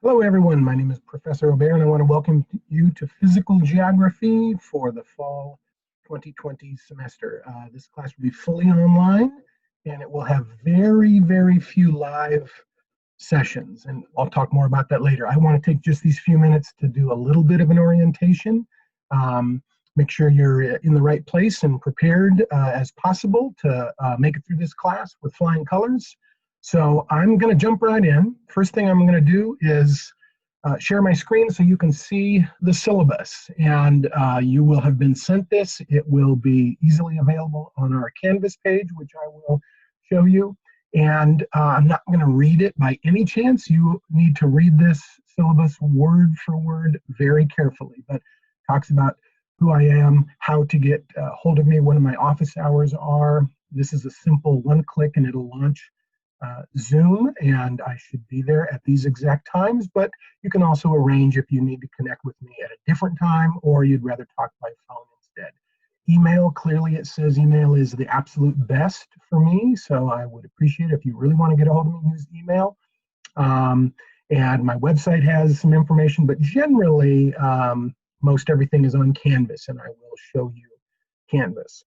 Hello, everyone. My name is Professor Aubert, and I want to welcome you to Physical Geography for the fall 2020 semester. This class will be fully online, and it will have very, very few live sessions, and I'll talk more about that later. I want to take just these few minutes to do a little bit of an orientation, make sure you're in the right place and prepared as possible to make it through this class with flying colors. So I'm going to jump right in. First thing I'm going to do is share my screen so you can see the syllabus. And you will have been sent this. It will be easily available on our Canvas page, which I will show you. And I'm not going to read it by any chance. You need to read this syllabus word for word very carefully. But it talks about who I am, how to get hold of me, when my office hours are. This is a simple one click and it'll launch Zoom, and I should be there at these exact times, but you can also arrange if you need to connect with me at a different time or you'd rather talk by phone instead. Email, clearly it says email is the absolute best for me, so I would appreciate it if you really want to get a hold of me, use email. And my website has some information, but generally most everything is on Canvas, and I will show you Canvas.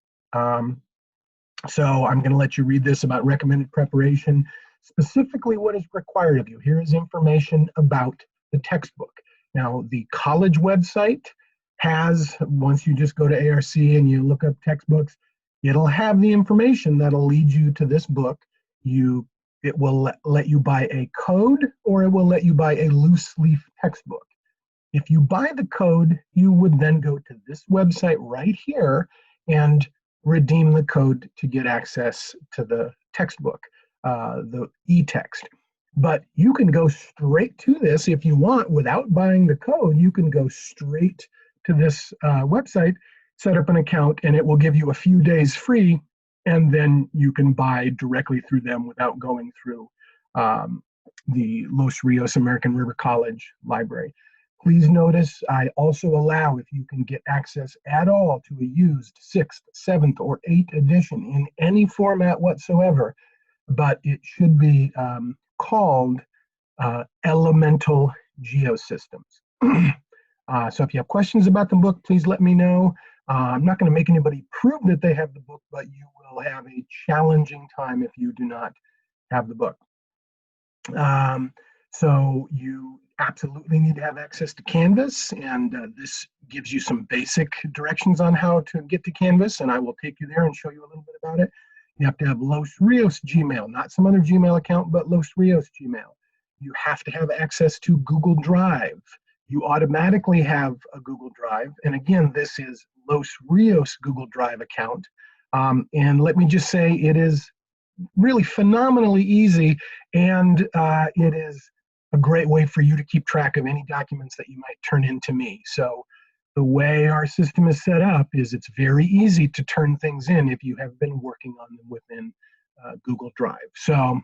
So I'm going to let you read this about recommended preparation, specifically what is required of you. Here is information about the textbook. Now, the college website has, once you just go to ARC and you look up textbooks, it'll have the information that'll lead you to this book. It will let you buy a code, or it will let you buy a loose leaf textbook. If you buy the code, you would then go to this website right here and redeem the code to get access to the textbook, the e-text. But you can go straight to this if you want without buying the code. You can go straight to this website, set up an account, and it will give you a few days free, and then you can buy directly through them without going through the Los Rios American River College library. Please notice I also allow, if you can get access at all, to a used 6th, 7th, or 8th edition in any format whatsoever, but it should be called Elemental Geosystems. So if you have questions about the book, please let me know. I'm not going to make anybody prove that they have the book, but you will have a challenging time if you do not have the book. So you absolutely need to have access to Canvas, and this gives you some basic directions on how to get to Canvas, and I will take you there and show you a little bit about it. You have to have Los Rios Gmail, not some other Gmail account, but Los Rios Gmail. You have to have access to Google Drive. You automatically have a Google Drive, and again, this is Los Rios Google Drive account. And let me just say, it is really phenomenally easy, and it is a great way for you to keep track of any documents that you might turn into me. So the way our system is set up is it's very easy to turn things in if you have been working on them within Google Drive. So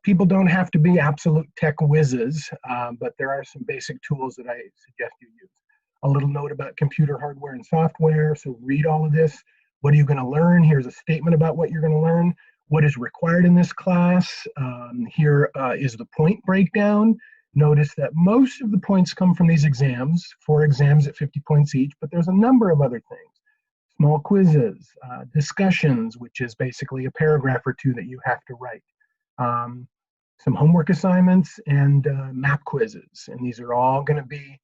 people don't have to be absolute tech whizzes, but there are some basic tools that I suggest you use. A little note about computer hardware and software. So read all of this. What are you going to learn? Here's a statement about what you're going to learn. What is required in this class? Here is the point breakdown. Notice that most of the points come from these exams, 4 exams at 50 points each, but there's a number of other things. Small quizzes, discussions, which is basically a paragraph or 2 that you have to write. Some homework assignments and map quizzes. And these are all going to be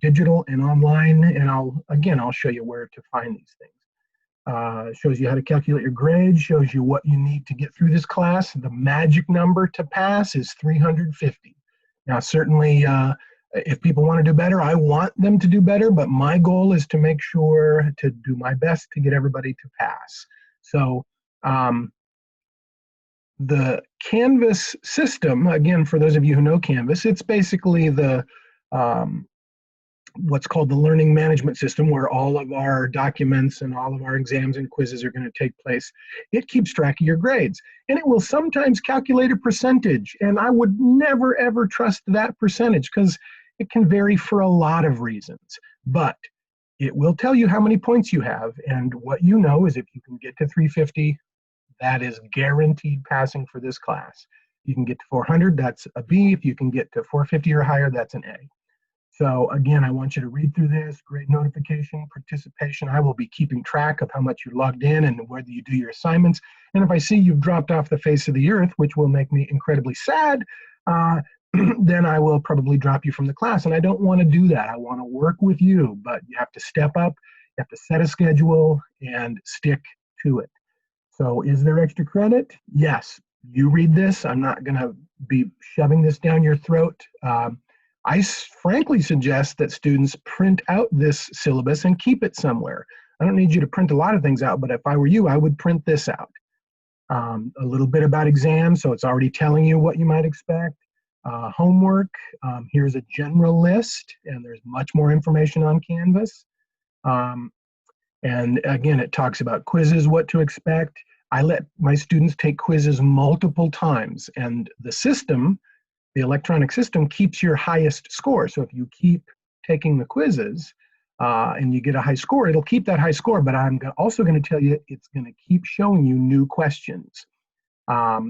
digital and online, and I'll show you where to find these things. Shows you how to calculate your grade, shows you what you need to get through this class. The magic number to pass is 350. Now, certainly, if people want to do better, I want them to do better, but my goal is to make sure to do my best to get everybody to pass. So the Canvas system, again, for those of you who know Canvas, it's basically the what's called the learning management system, where all of our documents and all of our exams and quizzes are going to take place. It keeps track of your grades, and it will sometimes calculate a percentage, and I would never ever trust that percentage because it can vary for a lot of reasons. But it will tell you how many points you have, and what you know is if you can get to 350, that is guaranteed passing for this class. you can get to 400, that's a B. If you can get to 450 or higher, that's an A. So again, I want you to read through this, grade notification, participation. I will be keeping track of how much you logged in and whether you do your assignments. And if I see you've dropped off the face of the earth, which will make me incredibly sad, then I will probably drop you from the class. And I don't want to do that. I want to work with you, but you have to step up, you have to set a schedule and stick to it. So is there extra credit? Yes. You read this. I'm not going to be shoving this down your throat. I frankly suggest that students print out this syllabus and keep it somewhere. I don't need you to print a lot of things out, but if I were you, I would print this out. A little bit about exams, so it's already telling you what you might expect. Homework, here's a general list, and there's much more information on Canvas. And again, it talks about quizzes, what to expect. I let my students take quizzes multiple times, and the system, the electronic system, keeps your highest score. So if you keep taking the quizzes and you get a high score, it'll keep that high score, but I'm also going to tell you it's going to keep showing you new questions.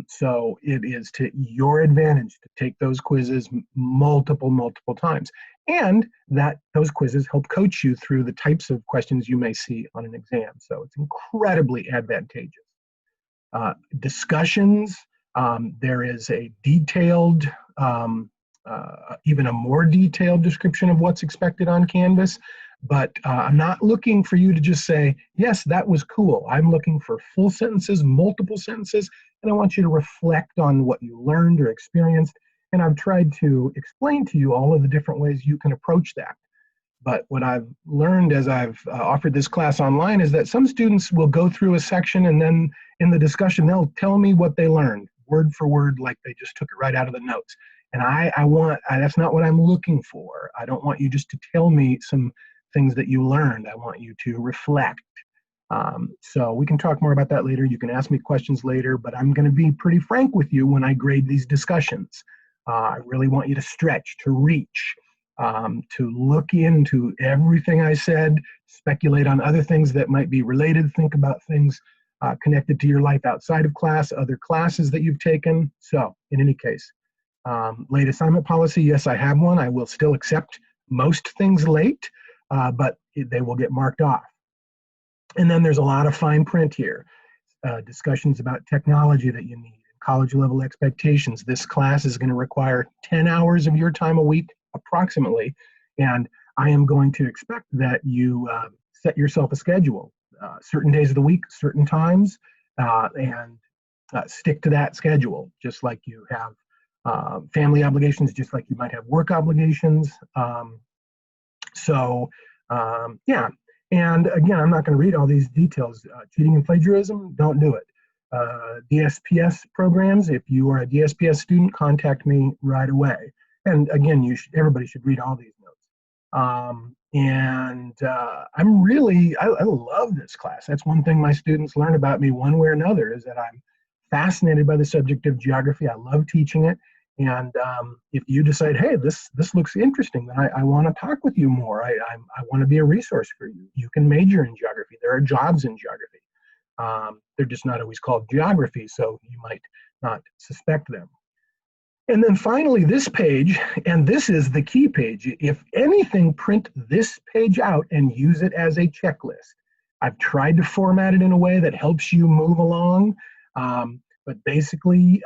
So it is to your advantage to take those quizzes multiple times. And that those quizzes help coach you through the types of questions you may see on an exam. So it's incredibly advantageous. Discussions, there is a detailed, even a more detailed description of what's expected on Canvas. But I'm not looking for you to just say, yes, that was cool. I'm looking for full sentences, multiple sentences, and I want you to reflect on what you learned or experienced. And I've tried to explain to you all of the different ways you can approach that. But what I've learned as I've offered this class online is that some students will go through a section and then in the discussion, they'll tell me what they learned, word for word, like they just took it right out of the notes. And that's not what I'm looking for. I don't want you just to tell me some things that you learned. I want you to reflect. So we can talk more about that later. You can ask me questions later, but I'm going to be pretty frank with you when I grade these discussions. I really want you to stretch, to reach, to look into everything I said, speculate on other things that might be related, think about things connected to your life outside of class, other classes that you've taken. So in any case, late assignment policy, yes, I have one. I will still accept most things late, but they will get marked off. And then there's a lot of fine print here. Discussions about technology that you need, college level expectations. This class is going to require 10 hours of your time a week, approximately. And I am going to expect that you set yourself a schedule, certain days of the week, certain times, and stick to that schedule, just like you have family obligations, just like you might have work obligations. Yeah. And again, I'm not going to read all these details. Cheating and plagiarism, don't do it. DSPS programs, if you are a DSPS student, contact me right away. And again, everybody should read all these notes. I love this class. That's one thing my students learn about me one way or another, is that I'm fascinated by the subject of geography. I love teaching it. And if you decide, hey, this looks interesting, then I want to talk with you more. I want to be a resource for you. You can major in geography. There are jobs in geography. They're just not always called geography, so you might not suspect them. And then finally, this page, and this is the key page. If anything, print this page out and use it as a checklist. I've tried to format it in a way that helps you move along, but basically,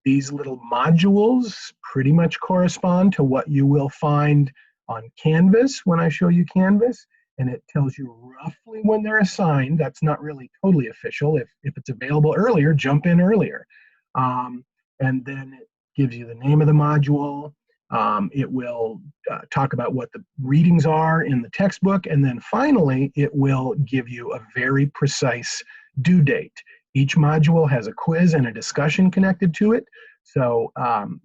these little modules pretty much correspond to what you will find on Canvas when I show you Canvas, and it tells you roughly when they're assigned. That's not really totally official. If it's available earlier, jump in earlier. And then it gives you the name of the module. It will talk about what the readings are in the textbook, and then finally, it will give you a very precise due date. Each module has a quiz and a discussion connected to it. So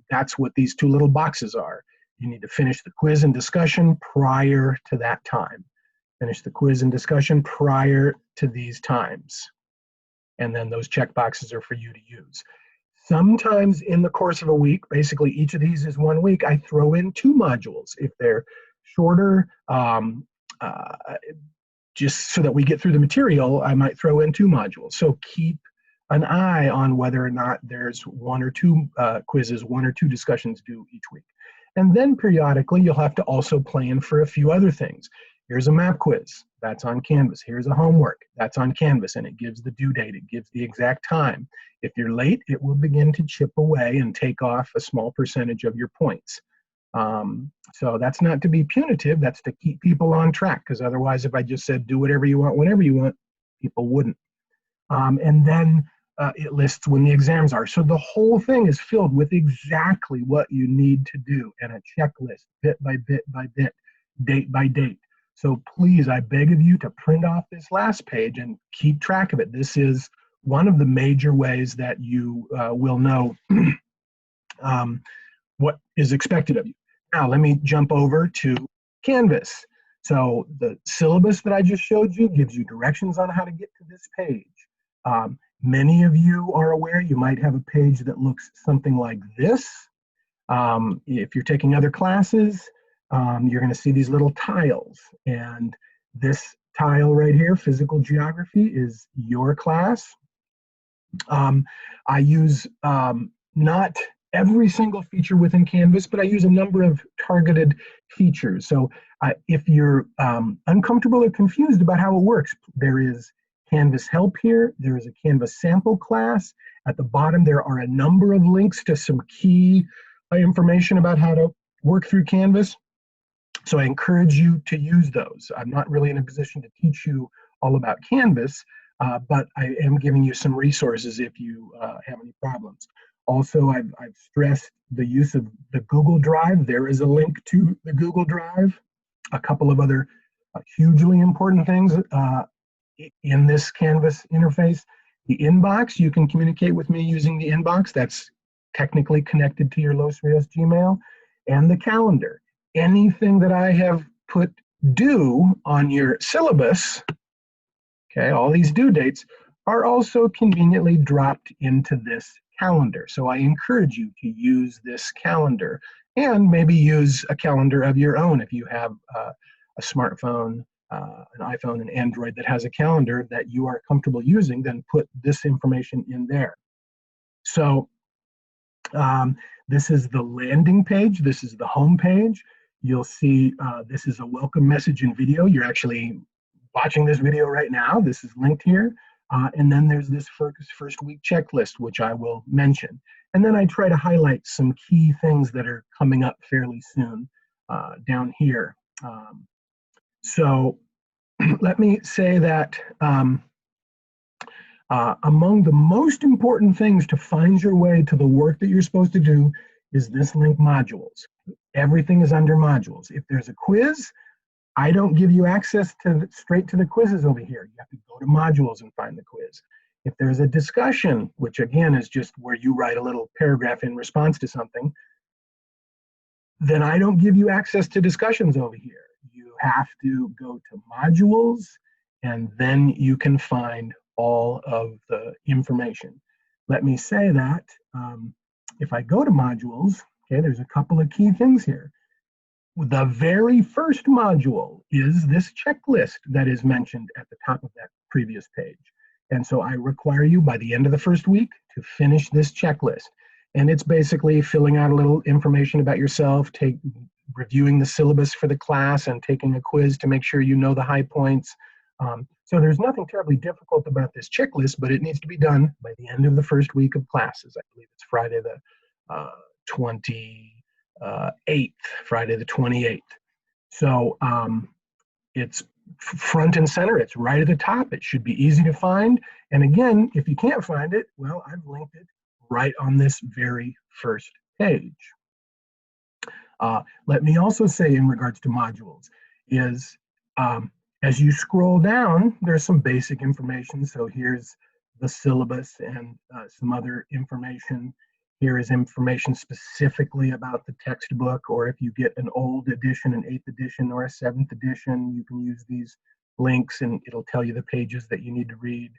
that's what these two little boxes are. You need to finish the quiz and discussion prior to that time. Finish the quiz and discussion prior to these times. And then those check boxes are for you to use. Sometimes in the course of a week, basically each of these is 1 week, I throw in 2 modules. If they're shorter, just so that we get through the material, I might throw in 2 modules. So keep an eye on whether or not there's one or two quizzes, one or two discussions due each week. And then periodically, you'll have to also plan for a few other things. Here's a map quiz, that's on Canvas. Here's a homework, that's on Canvas, and it gives the due date, it gives the exact time. If you're late, it will begin to chip away and take off a small percentage of your points. So that's not to be punitive, that's to keep people on track, because otherwise if I just said do whatever you want, whenever you want, people wouldn't. And then it lists when the exams are. So the whole thing is filled with exactly what you need to do and a checklist, bit by bit by bit, date by date. So please, I beg of you to print off this last page and keep track of it. This is one of the major ways that you will know what is expected of you. Now, let me jump over to Canvas. So the syllabus that I just showed you gives you directions on how to get to this page. Many of you are aware you might have a page that looks something like this. If you're taking other classes, you're going to see these little tiles. And this tile right here, physical geography, is your class. I use not every single feature within Canvas, but I use a number of targeted features. So if you're uncomfortable or confused about how it works, there is Canvas help here. There is a Canvas sample class. At the bottom, there are a number of links to some key information about how to work through Canvas. So I encourage you to use those. I'm not really in a position to teach you all about Canvas, but I am giving you some resources if you have any problems. Also, I've stressed the use of the Google Drive. There is a link to the Google Drive. A couple of other hugely important things in this Canvas interface. The inbox, you can communicate with me using the inbox. That's technically connected to your Los Rios Gmail. And the calendar. Anything that I have put due on your syllabus, okay, all these due dates, are also conveniently dropped into this calendar. So I encourage you to use this calendar and maybe use a calendar of your own if you have a smartphone, an iPhone, an Android that has a calendar that you are comfortable using, then put this information in there. So this is the landing page. This is the home page. You'll see this is a welcome message in video. You're actually watching this video right now. This is linked here. And then there's this first week checklist, which I will mention. And then I try to highlight some key things that are coming up fairly soon down here. So let me say that among the most important things to find your way to the work that you're supposed to do is this link, modules. Everything is under modules. If there's a quiz, I don't give you access to straight to the quizzes over here. You have to go to modules and find the quiz. If there's a discussion, which again is just where you write a little paragraph in response to something, then I don't give you access to discussions over here. You have to go to modules, and then you can find all of the information. Let me say that if I go to modules, okay, there's a couple of key things here. The very first module is this checklist that is mentioned at the top of that previous page. And so I require you by the end of the first week to finish this checklist. And it's basically filling out a little information about yourself, reviewing the syllabus for the class, and taking a quiz to make sure you know the high points. So there's nothing terribly difficult about this checklist, but it needs to be done by the end of the first week of classes. I believe it's Friday the 28th. So it's front and center. It's right at the top. It should be easy to find. And again, if you can't find it, well, I've linked it right on this very first page. Let me also say in regards to modules is as you scroll down, there's some basic information. So here's the syllabus and some other information. Here is information specifically about the textbook, or if you get an old edition, an 8th edition or a 7th edition, you can use these links and it'll tell you the pages that you need to read.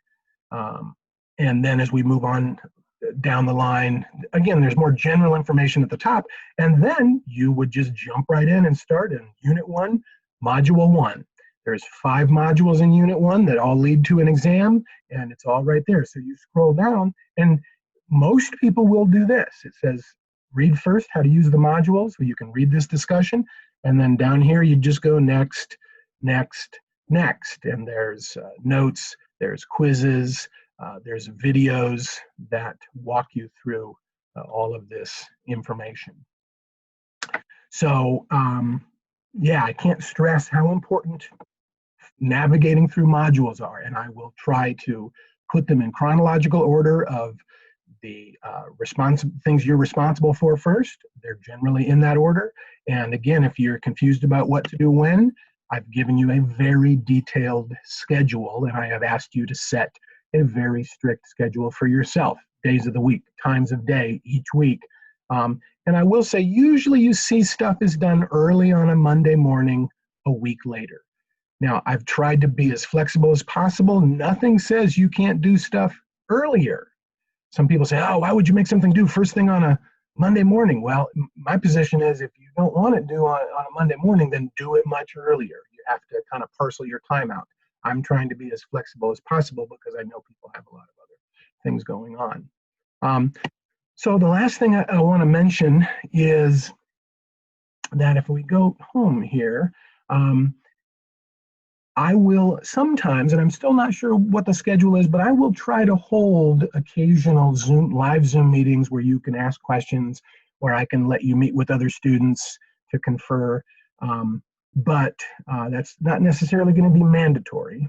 And then as we move on down the line, again, there's more general information at the top, and then you would just jump right in and start in Unit 1, Module 1. There's 5 modules in Unit 1 that all lead to an exam, and it's all right there. So you scroll down, and most people will do this. It says, read first how to use the modules, so you can read this discussion, and then down here you just go next, next, next, and there's notes, there's quizzes, there's videos that walk you through all of this information. So yeah, I can't stress how important navigating through modules are, and I will try to put them in chronological order of the things you're responsible for first. They're generally in that order. And again, if you're confused about what to do when, I've given you a very detailed schedule, and I have asked you to set a very strict schedule for yourself. Days of the week, times of day, each week. And I will say, usually you see stuff is done early on a Monday morning, a week later. Now, I've tried to be as flexible as possible. Nothing says you can't do stuff earlier. Some people say, oh, why would you make something due first thing on a Monday morning? Well, my position is if you don't want it due on a Monday morning, then do it much earlier. You have to kind of parcel your time out. I'm trying to be as flexible as possible because I know people have a lot of other things going on. So the last thing I want to mention is that if we go home here, I will sometimes, and I'm still not sure what the schedule is, but I will try to hold occasional live Zoom meetings where you can ask questions, where I can let you meet with other students to confer. But that's not necessarily going to be mandatory.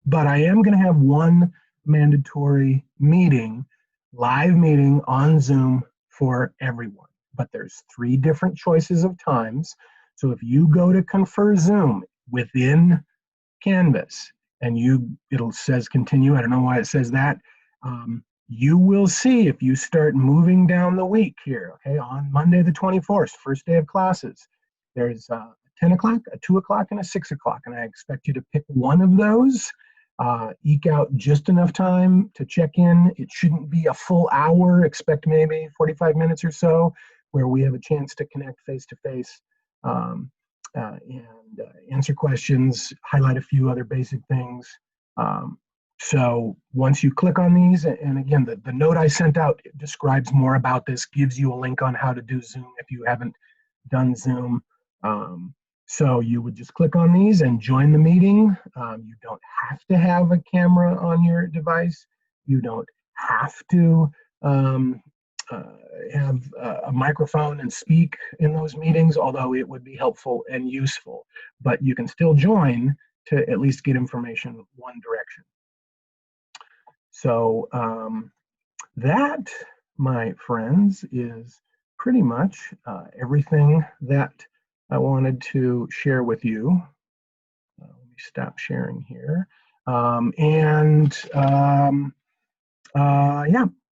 But I am going to have one mandatory meeting, live meeting on Zoom for everyone. But there's 3 different choices of times. So if you go to Confer Zoom within Canvas and it says continue, I don't know why it says that, you will see if you start moving down the week here, okay, on Monday the 24th, first day of classes, there's a 10 o'clock, a 2 o'clock, and a 6 o'clock, and I expect you to pick one of those. Eke out just enough time to check in. It shouldn't be a full hour. Expect maybe 45 minutes or so where we have a chance to connect face-to-face and answer questions, highlight a few other basic things. So once you click on these, and again, the note I sent out describes more about this, gives you a link on how to do Zoom if you haven't done Zoom. So you would just click on these and join the meeting. You don't have to have a camera on your device. You don't have to have a microphone and speak in those meetings, although it would be helpful and useful. But you can still join to at least get information one direction. So that, my friends, is pretty much everything that I wanted to share with you. Let me stop sharing here. Yeah,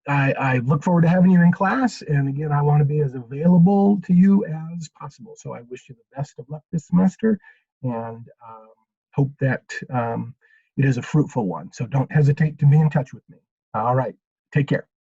I look forward to having you in class. And again, I want to be as available to you as possible. So I wish you the best of luck this semester and hope that it is a fruitful one. So don't hesitate to be in touch with me. All right, take care.